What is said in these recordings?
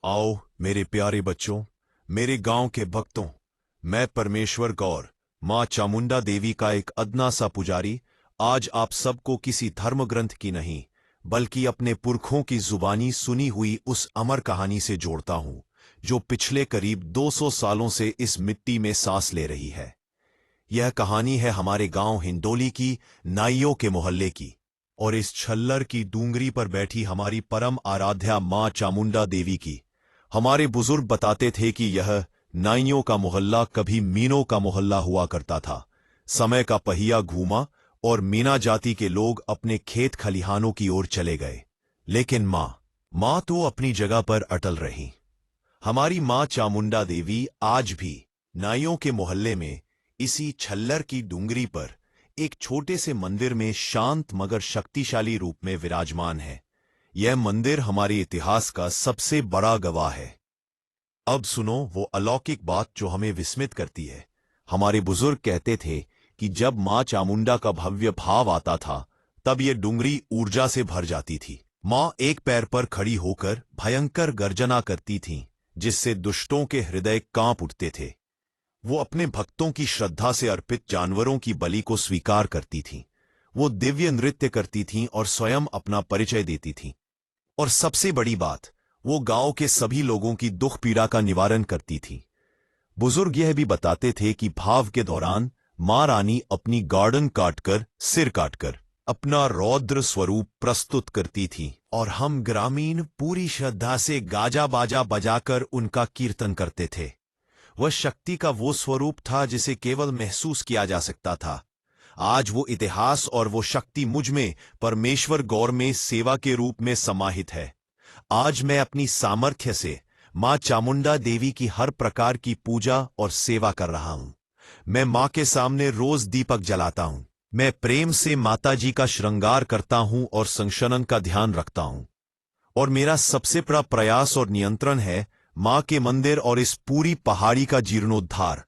आओ मेरे प्यारे बच्चों, मेरे गांव के भक्तों, मैं परमेश्वर गौर, मां चामुंडा देवी का एक अदना सा पुजारी आज आप सबको किसी धर्म ग्रंथ की नहीं बल्कि अपने पुरखों की जुबानी सुनी हुई उस अमर कहानी से जोड़ता हूं जो पिछले करीब 200 सालों से इस मिट्टी में सांस ले रही है। यह कहानी है हमारे गांव हिंडोली की, नाइयों के मोहल्ले की, और इस छल्लर की डूंगरी पर बैठी हमारी परम आराध्या मां चामुंडा देवी की। हमारे बुजुर्ग बताते थे कि यह नाइयों का मोहल्ला कभी मीनों का मोहल्ला हुआ करता था। समय का पहिया घूमा और मीना जाति के लोग अपने खेत खलिहानों की ओर चले गए, लेकिन मां तो अपनी जगह पर अटल रही। हमारी मां चामुंडा देवी आज भी नाइयों के मोहल्ले में इसी छल्लर की डूंगरी पर एक छोटे से मंदिर में शांत मगर शक्तिशाली रूप में विराजमान है। यह मंदिर हमारे इतिहास का सबसे बड़ा गवाह है। अब सुनो वो अलौकिक बात जो हमें विस्मित करती है। हमारे बुजुर्ग कहते थे कि जब मां चामुंडा का भव्य भाव आता था तब ये डूंगरी ऊर्जा से भर जाती थी। मां एक पैर पर खड़ी होकर भयंकर गर्जना करती थीं, जिससे दुष्टों के हृदय कांप उठते थे। वो अपने भक्तों की श्रद्धा से अर्पित जानवरों की बलि को स्वीकार करती थीं। वो दिव्य नृत्य करती थीं और स्वयं अपना परिचय देती थीं। और सबसे बड़ी बात, वो गांव के सभी लोगों की दुख पीड़ा का निवारण करती थीं। बुजुर्ग यह भी बताते थे कि भाव के दौरान मां रानी अपनी गर्दन काटकर, सिर काटकर अपना रौद्र स्वरूप प्रस्तुत करती थीं, और हम ग्रामीण पूरी श्रद्धा से गाजा बाजा बजाकर उनका कीर्तन करते थे। वह शक्ति का वो स्वरूप था जिसे केवल महसूस किया जा सकता था। आज वो इतिहास और वो शक्ति मुझ में, परमेश्वर गौर में सेवा के रूप में समाहित है। आज मैं अपनी सामर्थ्य से मां चामुंडा देवी की हर प्रकार की पूजा और सेवा कर रहा हूं। मैं मां के सामने रोज दीपक जलाता हूं। मैं प्रेम से माताजी का श्रृंगार करता हूं और संशनन का ध्यान रखता हूं। और मेरा सबसे बड़ा प्रयास और नियंत्रण है मां के मंदिर और इस पूरी पहाड़ी का जीर्णोद्धार।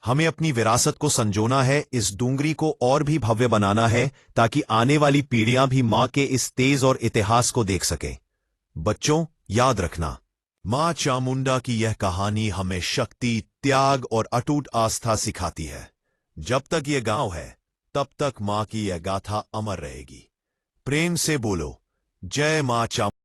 हमें अपनी विरासत को संजोना है, इस डूंगरी को और भी भव्य बनाना है, ताकि आने वाली पीढ़ियां भी मां के इस तेज और इतिहास को देख सकें। बच्चों, याद रखना, मां चामुंडा की यह कहानी हमें शक्ति, त्याग और अटूट आस्था सिखाती है। जब तक यह गांव है तब तक मां की यह गाथा अमर रहेगी। प्रेम से बोलो, जय मां चामुंडा।